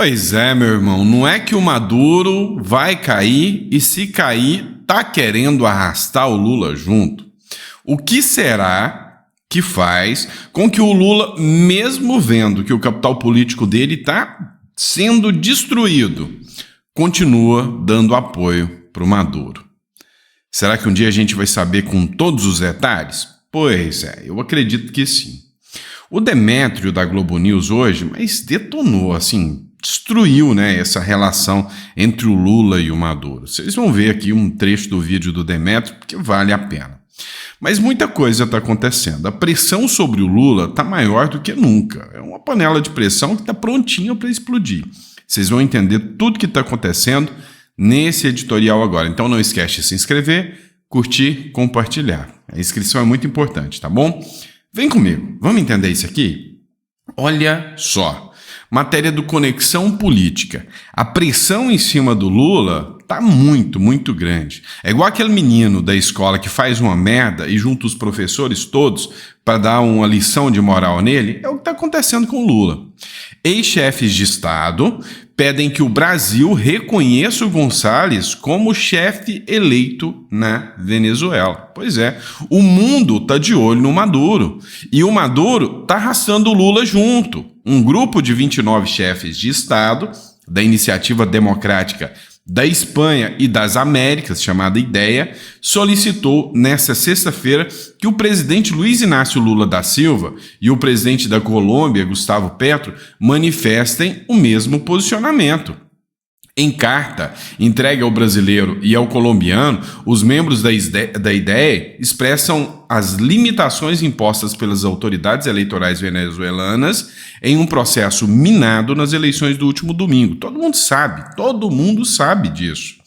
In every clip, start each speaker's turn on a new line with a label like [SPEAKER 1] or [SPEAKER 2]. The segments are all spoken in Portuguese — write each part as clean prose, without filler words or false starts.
[SPEAKER 1] Pois é, meu irmão, não é que o Maduro vai cair e, se cair, tá querendo arrastar o Lula junto. O que será que faz com que o Lula, mesmo vendo que o capital político dele está sendo destruído, continua dando apoio para o Maduro? Será que um dia a gente vai saber com todos os detalhes? Pois é, eu acredito que sim. O Demétrio da Globo News hoje, mas detonou, assim, destruiu, né, essa relação entre o Lula e o Maduro. Vocês vão ver aqui um trecho do vídeo do Demétrio, porque vale a pena. Mas muita coisa está acontecendo. A pressão sobre o Lula está maior do que nunca. É uma panela de pressão que está prontinha para explodir. Vocês vão entender tudo que está acontecendo nesse editorial agora. Então não esquece de se inscrever, curtir, compartilhar. A inscrição é muito importante, tá bom? Vem comigo, vamos entender isso aqui? Olha só. Matéria do Conexão Política. A pressão em cima do Lula tá muito grande. É igual aquele menino da escola que faz uma merda e junta os professores todos para dar uma lição de moral nele. É o que está acontecendo com o Lula. Ex-chefes de Estado pedem que o Brasil reconheça o Gonçalves como chefe eleito na Venezuela. Pois é, o mundo está de olho no Maduro. E o Maduro está arrastando o Lula junto. Um grupo de 29 chefes de Estado da Iniciativa Democrática da Espanha e das Américas, chamada IDEA, solicitou nesta sexta-feira que o presidente Luiz Inácio Lula da Silva e o presidente da Colômbia, Gustavo Petro, manifestem o mesmo posicionamento. Em carta entregue ao brasileiro e ao colombiano, os membros da IDEA expressam as limitações impostas pelas autoridades eleitorais venezuelanas em um processo minado nas eleições do último domingo. Todo mundo sabe disso.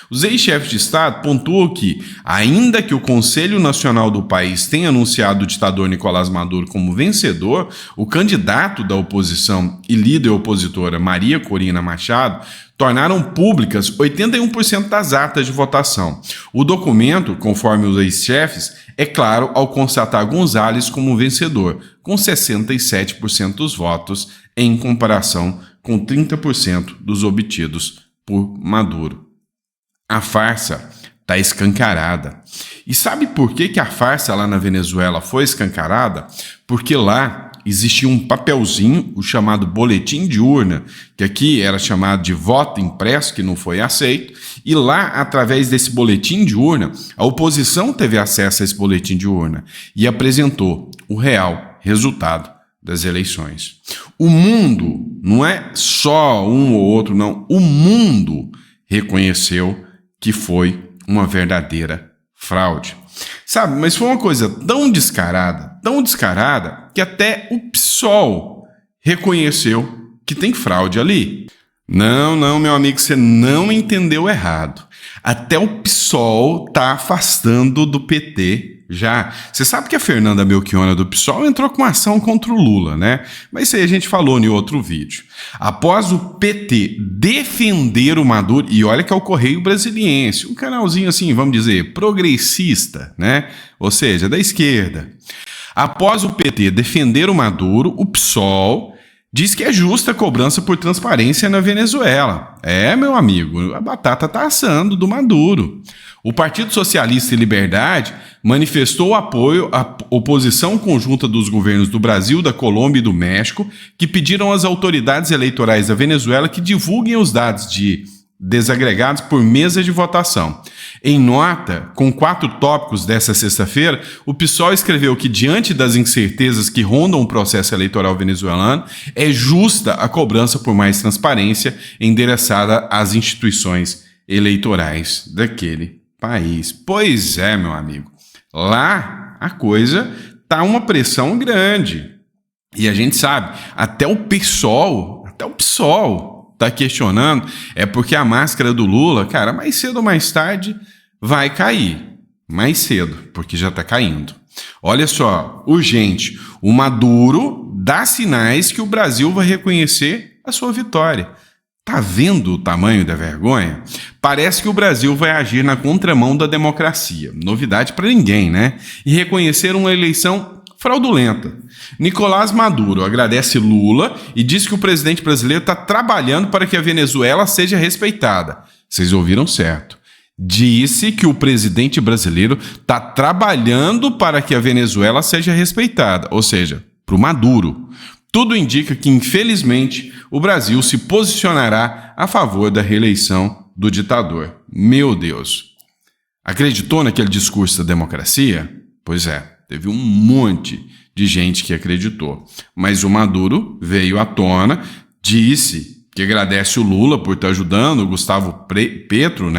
[SPEAKER 1] Os ex-chefes de Estado pontuam que, ainda que o Conselho Nacional do país tenha anunciado o ditador Nicolás Maduro como vencedor, o candidato da oposição e líder opositora Maria Corina Machado tornaram públicas 81% das atas de votação. O documento, conforme os ex-chefes, é claro ao constatar González como vencedor, com 67% dos votos, em comparação com 30% dos obtidos por Maduro. A farsa está escancarada. E sabe por que a farsa lá na Venezuela foi escancarada? Porque lá existia um papelzinho, o chamado boletim de urna, que aqui era chamado de voto impresso, que não foi aceito, e lá, através desse boletim de urna, a oposição teve acesso a esse boletim de urna e apresentou o real resultado das eleições. O mundo, não é só um ou outro, não, o mundo reconheceu que foi uma verdadeira fraude. Sabe, mas foi uma coisa tão descarada, que até o PSOL reconheceu que tem fraude ali. Não, meu amigo, você não entendeu errado. Até o PSOL está afastando do PT já. Você sabe que a Fernanda Melchiona do PSOL entrou com uma ação contra o Lula, né? Mas isso aí a gente falou em outro vídeo. Após o PT defender o Maduro, e olha que é o Correio Brasiliense, um canalzinho assim, vamos dizer, progressista, né? Ou seja, da esquerda. Após o PT defender o Maduro, o PSOL diz que é justa a cobrança por transparência na Venezuela. É, meu amigo, a batata está assando do Maduro. O Partido Socialista e Liberdade manifestou apoio à oposição conjunta dos governos do Brasil, da Colômbia e do México, que pediram às autoridades eleitorais da Venezuela que divulguem os dados desagregados por mesa de votação. Em nota, com 4 tópicos dessa sexta-feira, o PSOL escreveu que, diante das incertezas que rondam o processo eleitoral venezuelano, é justa a cobrança por mais transparência endereçada às instituições eleitorais daquele país. Pois é, meu amigo, lá a coisa tá uma pressão grande. E a gente sabe, até o PSOL tá questionando, é porque a máscara do Lula, cara, mais cedo ou mais tarde vai cair. Mais cedo, porque já tá caindo. Olha só, urgente, o Maduro dá sinais que o Brasil vai reconhecer a sua vitória. Tá vendo o tamanho da vergonha? Parece que o Brasil vai agir na contramão da democracia. Novidade para ninguém, né? E reconhecer uma eleição fraudulenta. Nicolás Maduro agradece Lula e diz que o presidente brasileiro está trabalhando para que a Venezuela seja respeitada. Vocês ouviram certo. Disse que o presidente brasileiro está trabalhando para que a Venezuela seja respeitada, ou seja, para o Maduro. Tudo indica que, infelizmente, o Brasil se posicionará a favor da reeleição do ditador. Meu Deus! Acreditou naquele discurso da democracia? Pois é, teve um monte de gente que acreditou. Mas o Maduro veio à tona, disse que agradece o Lula por estar ajudando, o Gustavo Petro,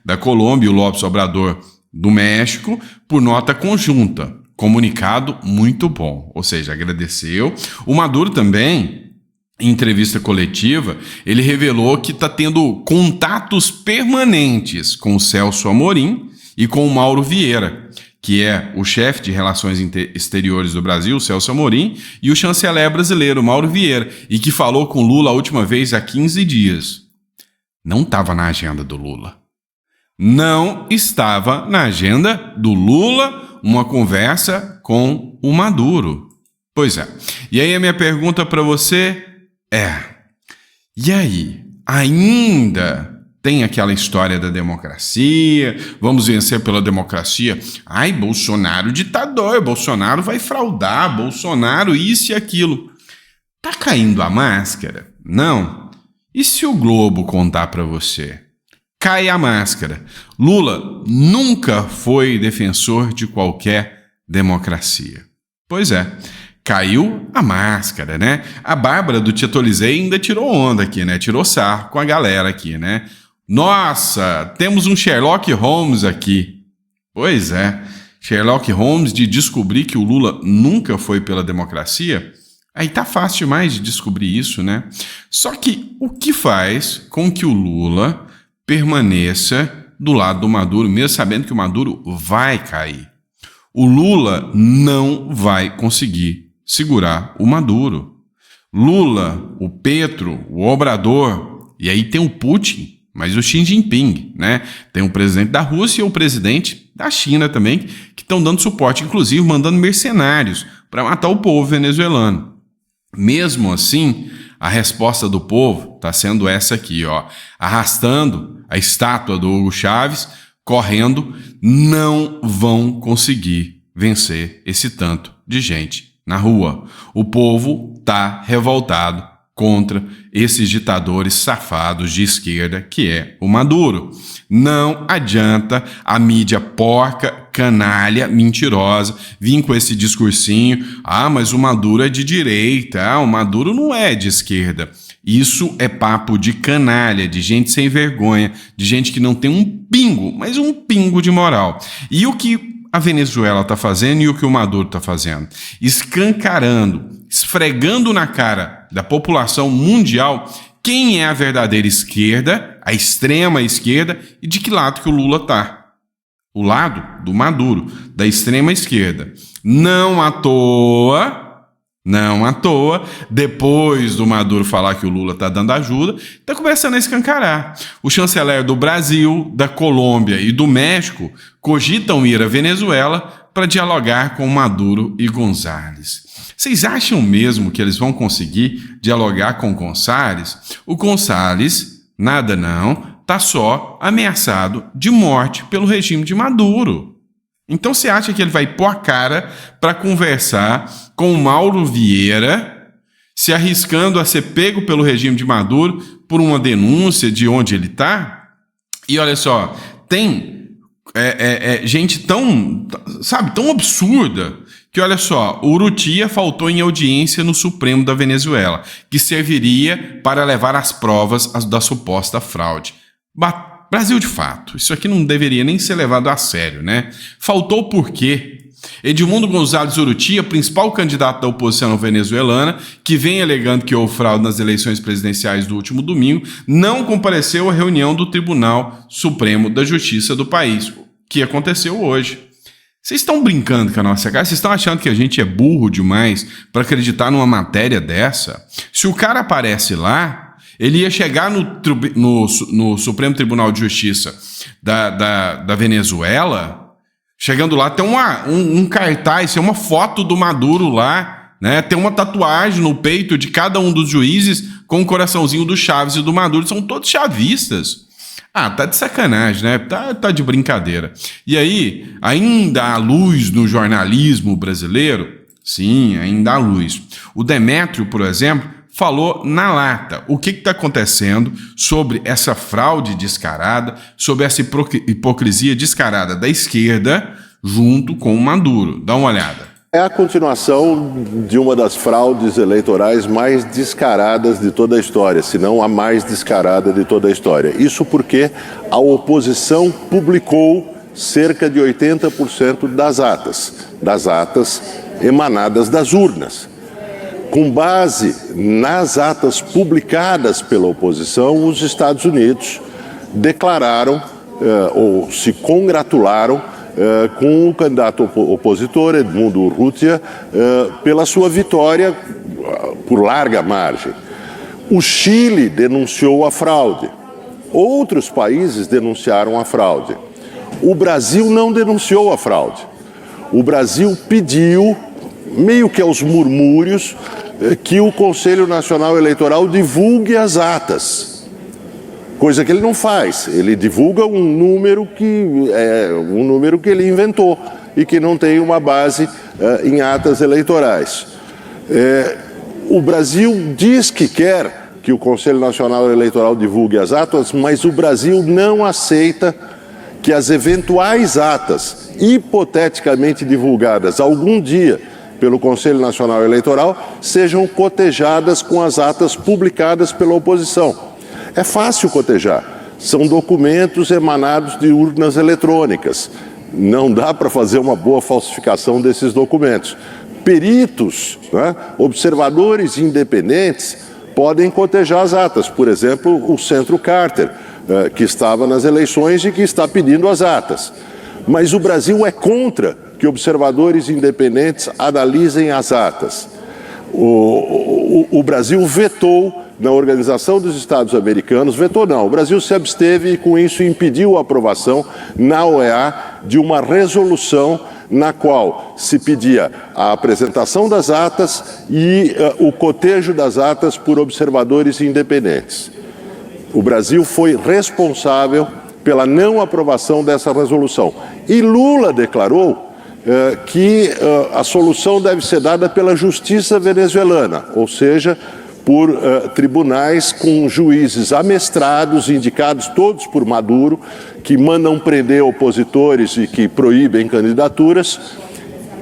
[SPEAKER 1] da Colômbia, e o López Obrador do México, por nota conjunta. Comunicado muito bom, ou seja, agradeceu. O Maduro também, em entrevista coletiva, ele revelou que está tendo contatos permanentes com o Celso Amorim e com o Mauro Vieira, que é o chefe de Relações Exteriores do Brasil, Celso Amorim, e o chanceler brasileiro, Mauro Vieira, e que falou com Lula a última vez há 15 dias. Não estava na agenda do Lula. Não estava na agenda do Lula uma conversa com o Maduro. Pois é. E aí a minha pergunta para você é: e aí? Ainda tem aquela história da democracia, vamos vencer pela democracia. Ai, Bolsonaro ditador, Bolsonaro vai fraudar, Bolsonaro isso e aquilo. Tá caindo a máscara? Não. E se o Globo contar para você? Cai a máscara. Lula nunca foi defensor de qualquer democracia. Pois é. Caiu a máscara, A Bárbara do Tietolizei ainda tirou onda aqui, Tirou sarro com a galera aqui, Nossa, temos um Sherlock Holmes aqui. Pois é, Sherlock Holmes de descobrir que o Lula nunca foi pela democracia. Aí tá fácil demais de descobrir isso, Só que o que faz com que o Lula permaneça do lado do Maduro, mesmo sabendo que o Maduro vai cair? O Lula não vai conseguir segurar o Maduro. Lula, o Petro, o Obrador, e aí tem o Putin, mas o Xi Jinping, Tem o presidente da Rússia e o presidente da China também, que estão dando suporte, inclusive mandando mercenários para matar o povo venezuelano. Mesmo assim, a resposta do povo está sendo essa aqui, arrastando a estátua do Hugo Chávez, correndo, não vão conseguir vencer esse tanto de gente na rua. O povo está revoltado contra esses ditadores safados de esquerda, que é o Maduro. Não adianta a mídia porca, canalha, mentirosa, vir com esse discursinho, mas o Maduro é de direita, o Maduro não é de esquerda. Isso é papo de canalha, de gente sem vergonha, de gente que não tem um pingo, mas um pingo de moral. E o que a Venezuela está fazendo e o que o Maduro está fazendo? Escancarando, esfregando na cara da população mundial quem é a verdadeira esquerda, a extrema esquerda, e de que lado que o Lula está. O lado do Maduro, da extrema esquerda. Não à toa, depois do Maduro falar que o Lula está dando ajuda, está começando a escancarar. O chanceler do Brasil, da Colômbia e do México cogitam ir à Venezuela para dialogar com Maduro e González. Vocês acham mesmo que eles vão conseguir dialogar com González? O González, nada não, está só ameaçado de morte pelo regime de Maduro. Então você acha que ele vai pôr a cara para conversar com o Mauro Vieira, se arriscando a ser pego pelo regime de Maduro por uma denúncia de onde ele está? E olha só, tem gente tão absurda que, olha só, o Urrutia faltou em audiência no Supremo da Venezuela, que serviria para levar as provas da suposta fraude. Brasil de fato, isso aqui não deveria nem ser levado a sério, Faltou por quê? Edmundo González Urrutia, principal candidato da oposição venezuelana, que vem alegando que houve fraude nas eleições presidenciais do último domingo, não compareceu à reunião do Tribunal Supremo da Justiça do país, que aconteceu hoje. Vocês estão brincando com a nossa cara? Vocês estão achando que a gente é burro demais para acreditar numa matéria dessa? Se o cara aparece lá, ele ia chegar no Supremo Tribunal de Justiça da Venezuela Chegando lá, tem um cartaz, tem uma foto do Maduro lá, né? Tem uma tatuagem no peito de cada um dos juízes com o coraçãozinho do Chaves e do Maduro. São todos chavistas. Ah, tá de sacanagem, né? Tá de brincadeira. E aí, ainda há luz no jornalismo brasileiro? Sim, ainda há luz. O Demétrio, por exemplo, falou na lata o que está acontecendo sobre essa fraude descarada, sobre essa hipocrisia descarada da esquerda junto com o Maduro. Dá uma olhada.
[SPEAKER 2] É a continuação de uma das fraudes eleitorais mais descaradas de toda a história, se não a mais descarada de toda a história. Isso porque a oposição publicou cerca de 80% das atas emanadas das urnas. Com base nas atas publicadas pela oposição, os Estados Unidos declararam ou se congratularam com o candidato opositor, Edmundo Urrutia, pela sua vitória por larga margem. O Chile denunciou a fraude. Outros países denunciaram a fraude. O Brasil não denunciou a fraude. O Brasil pediu, meio que aos murmúrios, que o Conselho Nacional Eleitoral divulgue as atas, coisa que ele não faz. Ele divulga um número que ele inventou e que não tem uma base em atas eleitorais. O Brasil diz que quer que o Conselho Nacional Eleitoral divulgue as atas, mas o Brasil não aceita que as eventuais atas, hipoteticamente divulgadas algum dia pelo Conselho Nacional Eleitoral, sejam cotejadas com as atas publicadas pela oposição. É fácil cotejar. São documentos emanados de urnas eletrônicas. Não dá para fazer uma boa falsificação desses documentos. Peritos, né, observadores independentes, podem cotejar as atas. Por exemplo, o Centro Carter, que estava nas eleições e que está pedindo as atas. Mas o Brasil é contra que observadores independentes analisem as atas. O Brasil vetou na Organização dos Estados Americanos, o Brasil se absteve e com isso impediu a aprovação na OEA de uma resolução na qual se pedia a apresentação das atas e o cotejo das atas por observadores independentes. O Brasil foi responsável pela não aprovação dessa resolução. E Lula declarou que a solução deve ser dada pela justiça venezuelana, ou seja, por tribunais com juízes amestrados, indicados todos por Maduro, que mandam prender opositores e que proíbem candidaturas,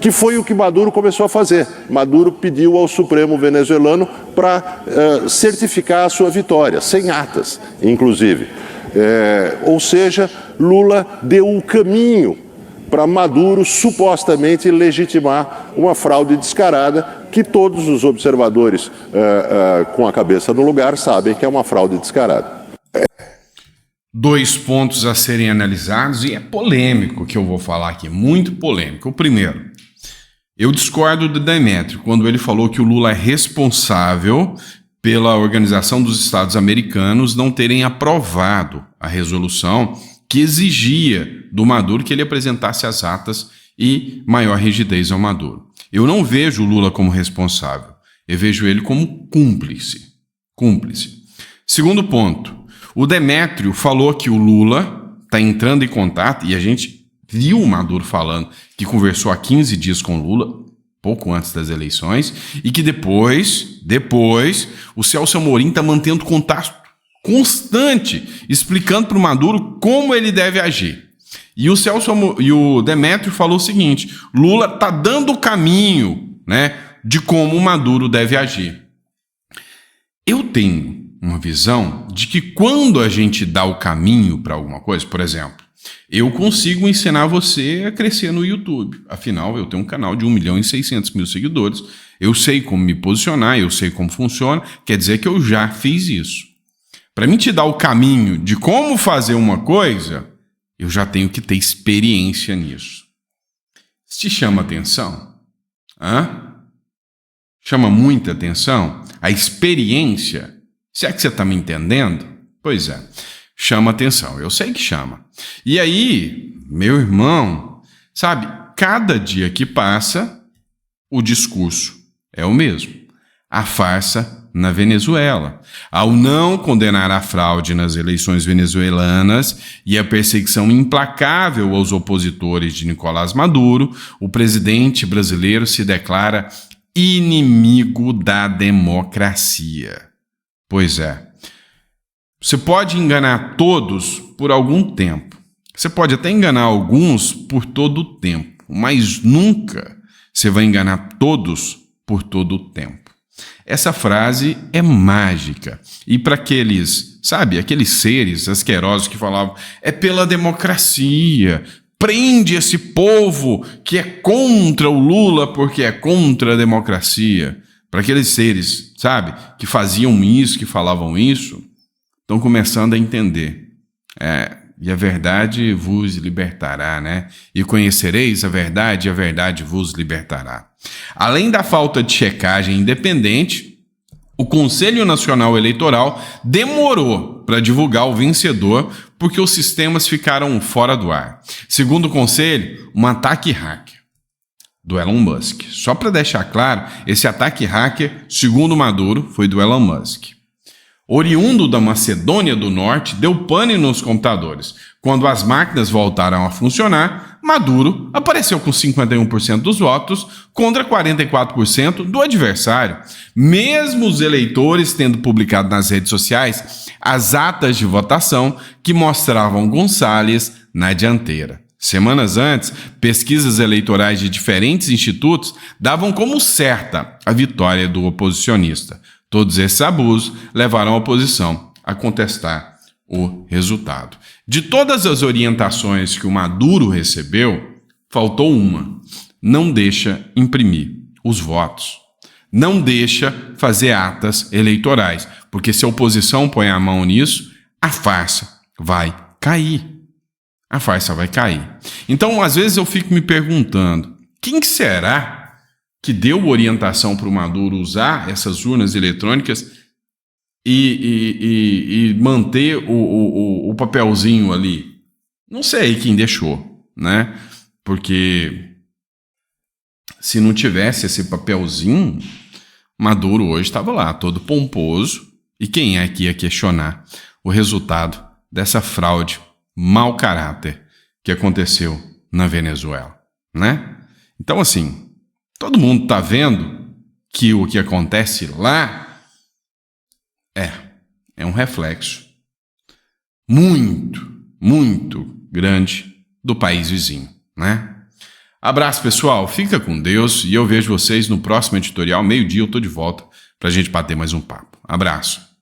[SPEAKER 2] que foi o que Maduro começou a fazer. Maduro pediu ao Supremo venezuelano para certificar a sua vitória, sem atas, inclusive. Ou seja, Lula deu um caminho para Maduro supostamente legitimar uma fraude descarada que todos os observadores com a cabeça no lugar sabem que é uma fraude descarada.
[SPEAKER 1] Dois pontos a serem analisados e é polêmico que eu vou falar aqui, muito polêmico. O primeiro, eu discordo do Demétrio quando ele falou que o Lula é responsável pela Organização dos Estados Americanos não terem aprovado a resolução que exigia do Maduro que ele apresentasse as atas e maior rigidez ao Maduro. Eu não vejo o Lula como responsável, eu vejo ele como cúmplice. Segundo ponto, o Demétrio falou que o Lula está entrando em contato, e a gente viu o Maduro falando que conversou há 15 dias com o Lula, pouco antes das eleições, e que depois o Celso Amorim está mantendo contato constante, explicando para o Maduro como ele deve agir. E o Demétrio falou o seguinte: Lula está dando o caminho, né, de como o Maduro deve agir. Eu tenho uma visão de que quando a gente dá o caminho para alguma coisa, por exemplo, eu consigo ensinar você a crescer no YouTube. Afinal, eu tenho um canal de 1.600.000 seguidores, eu sei como me posicionar, eu sei como funciona, quer dizer que eu já fiz isso. Para mim te dar o caminho de como fazer uma coisa, eu já tenho que ter experiência nisso. Isso te chama atenção? Chama muita atenção? A experiência? Se é que você está me entendendo? Pois é, chama atenção. Eu sei que chama. E aí, meu irmão, Sabe, cada dia que passa, o discurso é o mesmo. A farsa na Venezuela. Ao não condenar a fraude nas eleições venezuelanas e a perseguição implacável aos opositores de Nicolás Maduro, o presidente brasileiro se declara inimigo da democracia. Pois é. Você pode enganar todos por algum tempo. Você pode até enganar alguns por todo o tempo, mas nunca você vai enganar todos por todo o tempo. Essa frase é mágica. E para aqueles, sabe, aqueles seres asquerosos que falavam, é pela democracia, prende esse povo que é contra o Lula porque é contra a democracia. Para aqueles seres, sabe, que faziam isso, que falavam isso, estão começando a entender. E a verdade vos libertará, né? E conhecereis a verdade, e a verdade vos libertará. Além da falta de checagem independente, o Conselho Nacional Eleitoral demorou para divulgar o vencedor porque os sistemas ficaram fora do ar. Segundo o Conselho, um ataque hacker do Elon Musk. Só para deixar claro, esse ataque hacker, segundo Maduro, foi do Elon Musk. Oriundo da Macedônia do Norte, deu pane nos computadores. Quando as máquinas voltaram a funcionar, Maduro apareceu com 51% dos votos contra 44% do adversário. Mesmo os eleitores tendo publicado nas redes sociais as atas de votação que mostravam Gonçalves na dianteira. Semanas antes, pesquisas eleitorais de diferentes institutos davam como certa a vitória do oposicionista. Todos esses abusos levaram a oposição a contestar o resultado. De todas as orientações que o Maduro recebeu, faltou uma: não deixa imprimir os votos. Não deixa fazer atas eleitorais, porque se a oposição põe a mão nisso, a farsa vai cair. A farsa vai cair. Então, às vezes eu fico me perguntando, quem será que deu orientação para o Maduro usar essas urnas eletrônicas e manter o papelzinho ali? Não sei quem deixou, né? Porque se não tivesse esse papelzinho, Maduro hoje estava lá, todo pomposo, e quem é que ia questionar o resultado dessa fraude, mau caráter que aconteceu na Venezuela, né? Então, assim, todo mundo está vendo que o que acontece lá é um reflexo muito, muito grande do país vizinho, né? Abraço, pessoal. Fica com Deus e eu vejo vocês no próximo editorial. Meio-dia eu tô de volta para a gente bater mais um papo. Abraço.